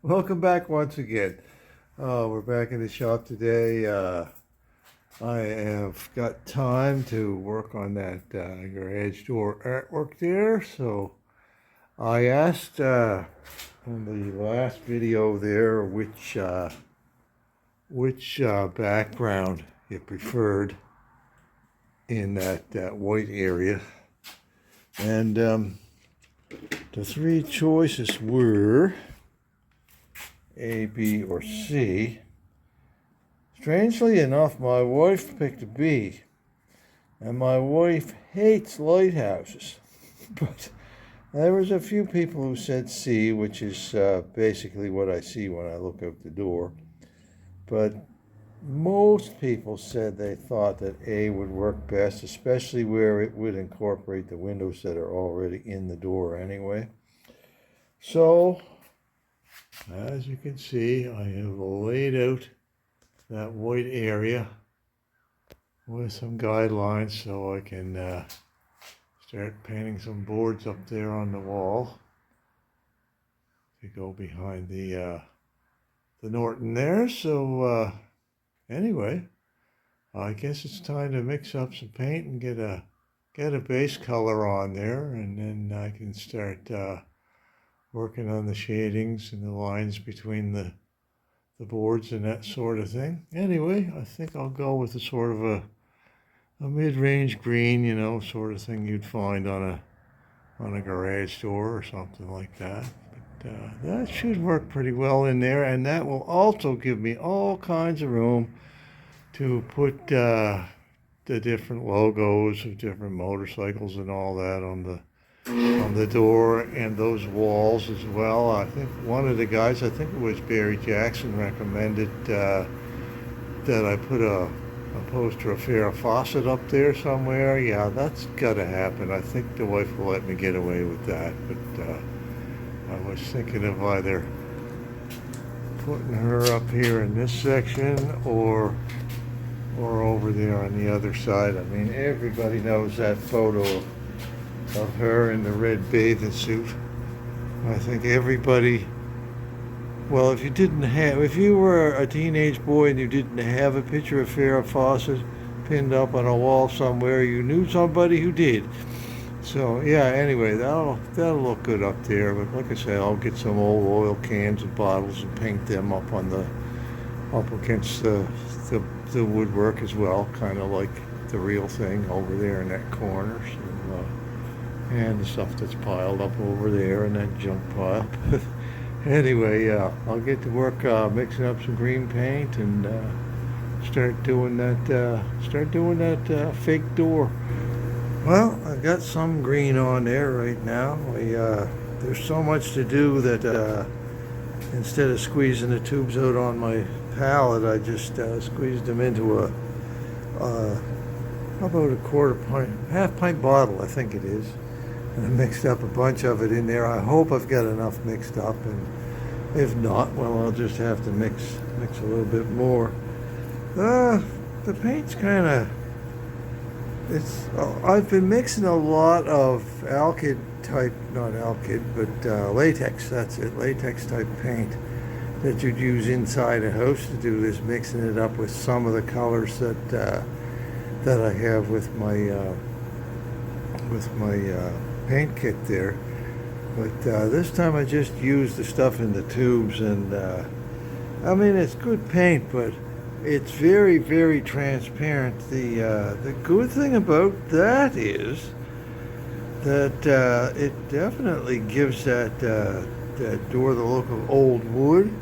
Welcome back once again. We're back in the shop today. I have got time to work on that garage door artwork there. So I asked in the last video there which background you preferred in that white area, and the three choices were A, B, or C. Strangely enough, my wife picked a B, and my wife hates lighthouses. But there was a few people who said C, which is basically what I see when I look out the door. But most people said they thought that A would work best, especially where it would incorporate the windows that are already in the door anyway. So, as you can see, I have laid out that white area with some guidelines so I can start painting some boards up there on the wall to go behind the Norton there. So anyway, I guess it's time to mix up some paint and get a base color on there, and then I can start working on the shadings and the lines between the boards and that sort of thing. Anyway, I think I'll go with a sort of a mid-range green, you know, sort of thing you'd find on a garage door or something like that. But that should work pretty well in there, and that will also give me all kinds of room to put the different logos of different motorcycles and all that on the door and those walls as well. I think one of the guys, I think it was Barry Jackson, recommended that I put a poster of Farrah Fawcett up there somewhere. Yeah, that's gotta happen. I think the wife will let me get away with that, but I was thinking of either putting her up here in this section or over there on the other side. I mean, everybody knows that photo of her in the red bathing suit. I think everybody, well, if you were a teenage boy and you didn't have a picture of Farrah Fawcett pinned up on a wall somewhere, you knew somebody who did. So yeah, anyway, that'll look good up there. But like I say, I'll get some old oil cans and bottles and paint them up against the woodwork as well, kind of like the real thing over there in that corner. So, and the stuff that's piled up over there in that junk pile. Anyway, yeah, I'll get to work mixing up some green paint and start doing that fake door. Well, I've got some green on there right now. There's so much to do that instead of squeezing the tubes out on my palette, I just squeezed them into how about a half pint bottle, I think it is. And I mixed up a bunch of it in there. I hope I've got enough mixed up, and if not, well, I'll just have to mix a little bit more. The paint's kind of, I've been mixing a lot of alkyd type, not alkyd, but latex, that's it, latex type paint that you'd use inside a house to do this, mixing it up with some of the colors that I have with my paint kit there. But this time I just used the stuff in the tubes, and I mean, it's good paint, but it's very, very transparent. The good thing about that is that it definitely gives that door the look of old wood,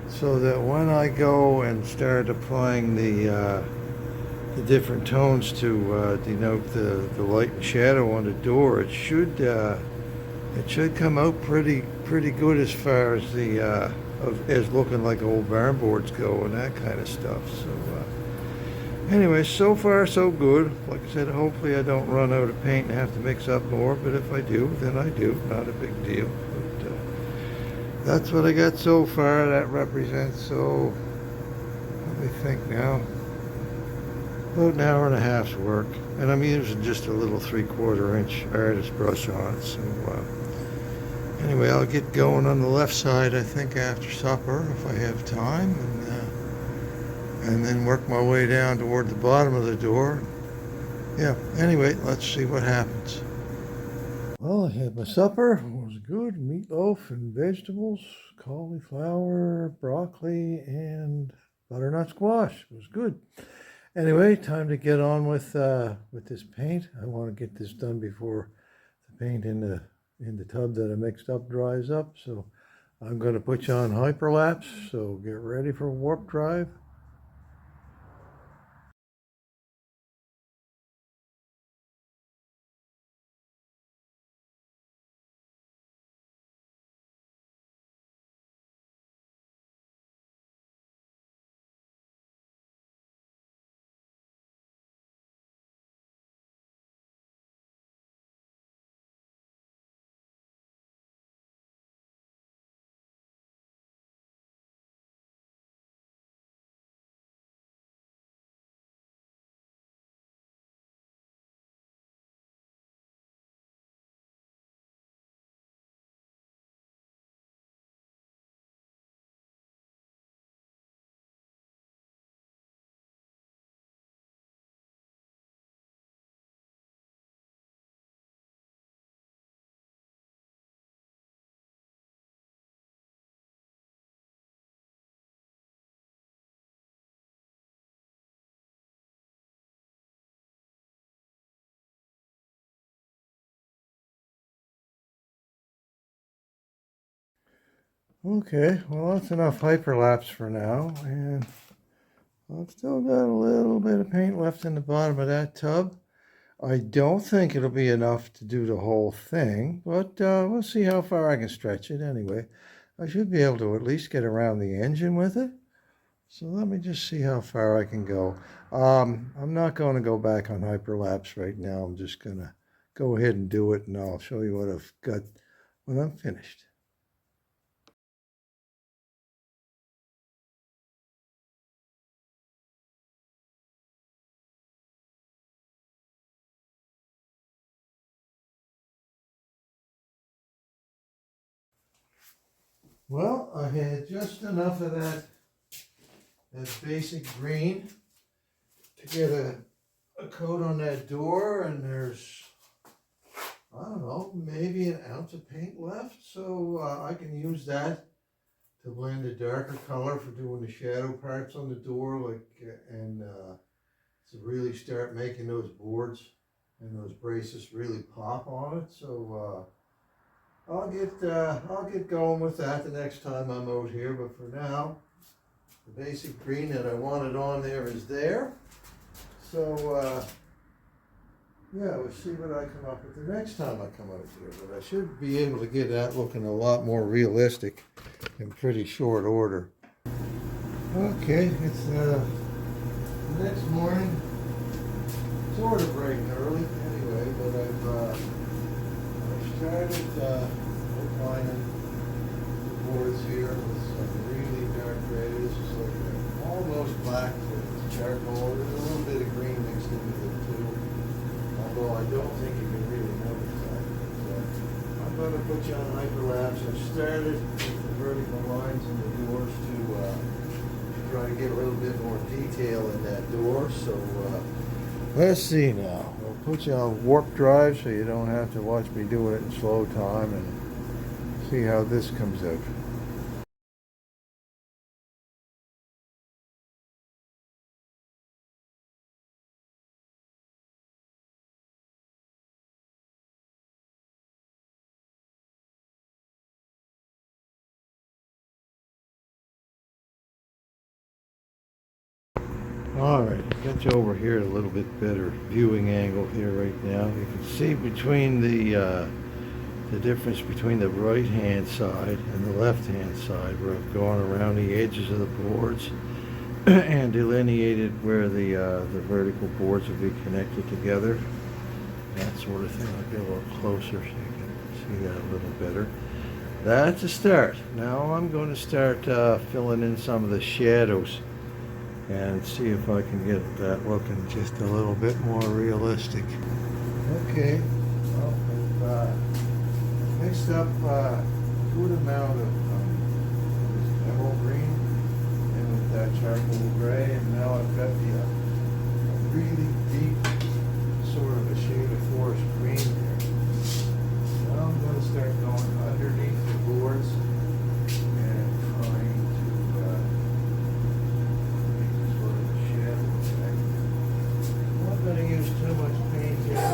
so that when I go and start applying the different tones to denote the light and shadow on the door, it should come out pretty good as far as as looking like old barn boards go and that kind of stuff. So anyway, so far so good. Like I said, hopefully I don't run out of paint and have to mix up more, but if I do, then I do. Not a big deal. But that's what I got so far. That represents, so let me think now, about an hour and a half's work, and I'm using just a little 3/4 inch artist brush on it. So Anyway, I'll get going on the left side, I think, after supper if I have time, and then work my way down toward the bottom of the door. Yeah, anyway, let's see what happens. Well, I had my supper. It was good. Meatloaf and vegetables, cauliflower, broccoli, and butternut squash. It was good. Anyway, time to get on with this paint. I want to get this done before the paint in the tub that I mixed up dries up. So I'm going to put you on hyperlapse. So get ready for warp drive. Okay, well that's enough hyperlapse for now, and I've still got a little bit of paint left in the bottom of that tub. I don't think it'll be enough to do the whole thing, but we'll see how far I can stretch it anyway. I should be able to at least get around the engine with it. So let me just see how far I can go. I'm not going to go back on hyperlapse right now. I'm just going to go ahead and do it, and I'll show you what I've got when I'm finished. Well, I had just enough of that basic green to get a coat on that door, and there's, I don't know, maybe an ounce of paint left, so I can use that to blend a darker color for doing the shadow parts on the door, and to really start making those boards and those braces really pop on it. So I'll get going with that the next time I'm out here. But for now, the basic green that I wanted on there is there. So yeah, we'll see what I come up with the next time I come out here. But I should be able to get that looking a lot more realistic in pretty short order. Okay, it's the next morning. Sort of bright and early anyway, but I've started outlining the boards here with some really dark gray. This is like almost black to charcoal. There's a little bit of green mixed into it too, although I don't think you can really notice that. So I'm going to put you on hyperlapse. I've started with the vertical lines in the doors to try to get a little bit more detail in that door. So let's see now. I'll put you on warp drive so you don't have to watch me doing it in slow time, and see how this comes out. All right, got you over here at a little bit better viewing angle here right now. You can see between the difference between the right hand side and the left hand side, where I've gone around the edges of the boards and delineated where the vertical boards will be connected together. That sort of thing. I'll get a little closer so you can see that a little better. That's a start. Now I'm going to start filling in some of the shadows and see if I can get that looking just a little bit more realistic. Okay, well, I've mixed mixed up a good amount of this emerald green and with that charcoal gray, and now I've got the a really deep sort of a shade of forest green there. Now I'm going to start going underneath the boards and trying to make sort of a shadow effect. I'm not going to use too much paint here.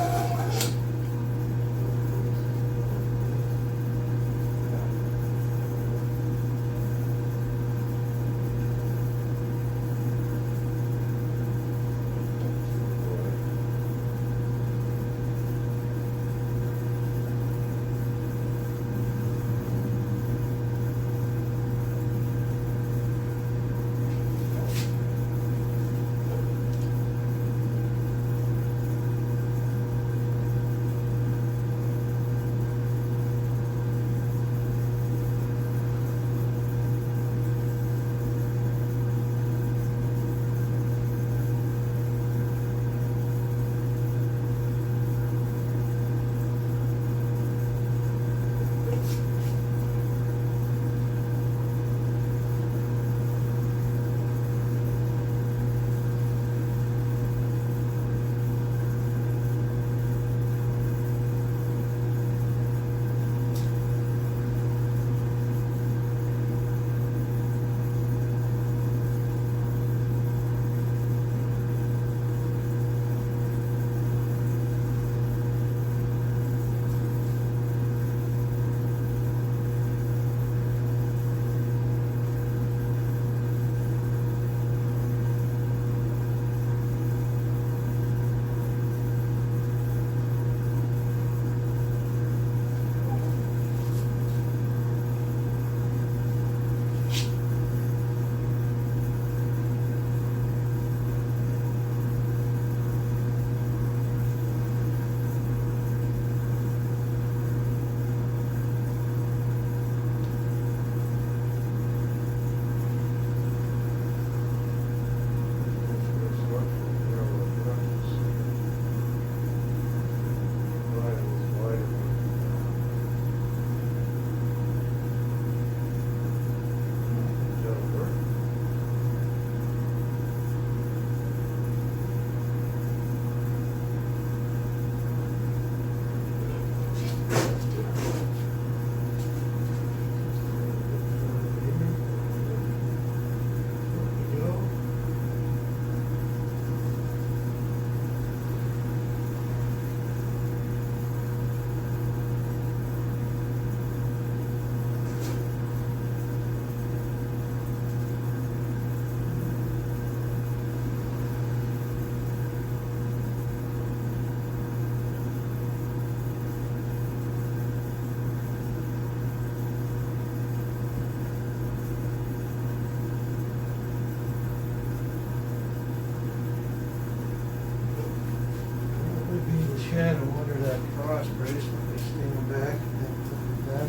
Shadow under that cross brace, let me stand back and look at that.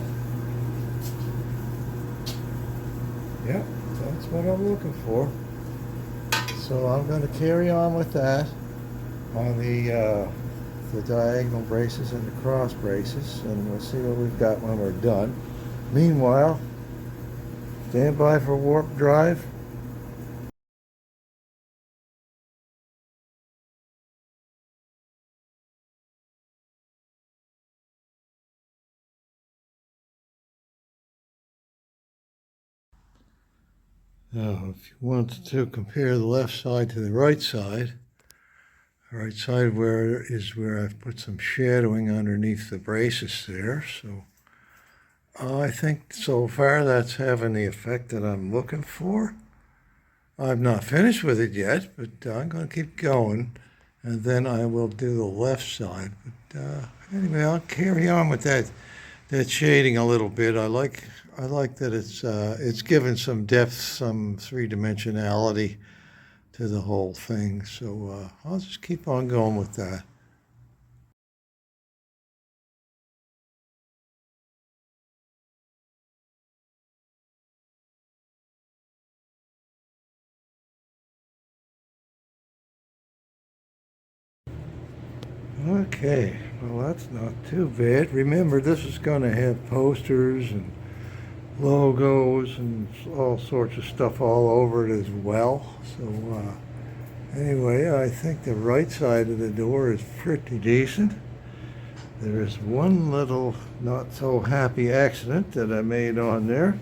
Yep, that's what I'm looking for. So I'm going to carry on with that on the diagonal braces and the cross braces, and we'll see what we've got when we're done. Meanwhile, stand by for warp drive. Now, if you want to compare the left side to the right side where is where I've put some shadowing underneath the braces there. So I think so far that's having the effect that I'm looking for. I'm not finished with it yet, but I'm going to keep going, and then I will do the left side. But anyway, I'll carry on with that shading a little bit. I like that it's given some depth, some three-dimensionality to the whole thing. So I'll just keep on going with that. Okay, Well, that's not too bad. Remember, this is going to have posters and logos and all sorts of stuff all over it as well. So anyway, I think the right side of the door is pretty decent. There is one little not so happy accident that I made on there.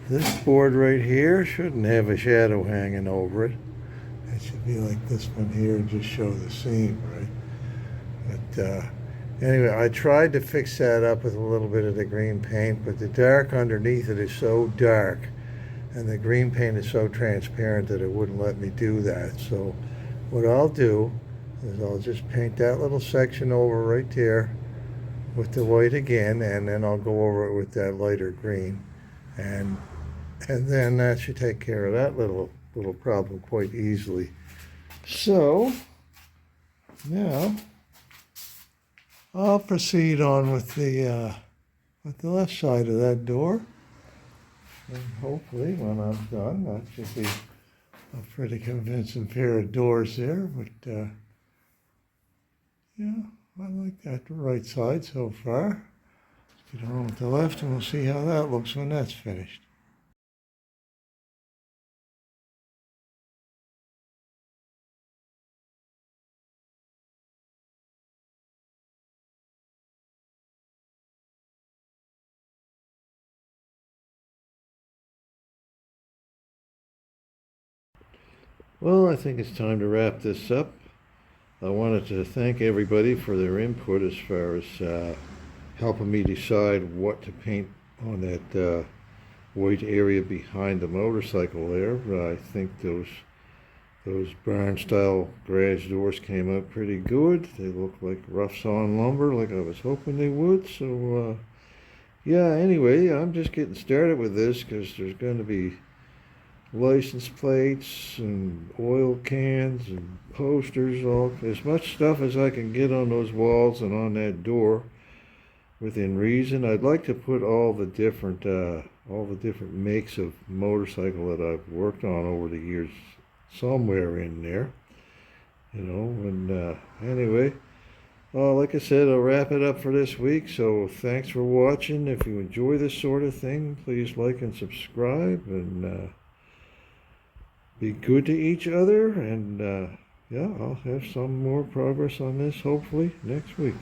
This board right here shouldn't have a shadow hanging over it. It should be like this one here and just show the seam, right? But anyway, I tried to fix that up with a little bit of the green paint, but the dark underneath it is so dark and the green paint is so transparent that it wouldn't let me do that. So what I'll do is I'll just paint that little section over right there with the white again, and then I'll go over it with that lighter green, and then that should take care of that little problem quite easily. So now I'll proceed on with the left side of that door, and hopefully when I'm done, that should be a pretty convincing pair of doors there. But yeah, I like that right side so far. Let's get on with the left and we'll see how that looks when that's finished. Well, I think it's time to wrap this up. I wanted to thank everybody for their input as far as helping me decide what to paint on that white area behind the motorcycle there. I think those barn style garage doors came out pretty good. They look like rough sawn lumber like I was hoping they would. So yeah, anyway, I'm just getting started with this because there's going to be license plates and oil cans and posters, all as much stuff as I can get on those walls and on that door within reason. I'd like to put all the different makes of motorcycle that I've worked on over the years somewhere in there, you know. And anyway, like I said, I'll wrap it up for this week. So thanks for watching. If you enjoy this sort of thing, please like and subscribe, and be good to each other. And yeah, I'll have some more progress on this hopefully next week.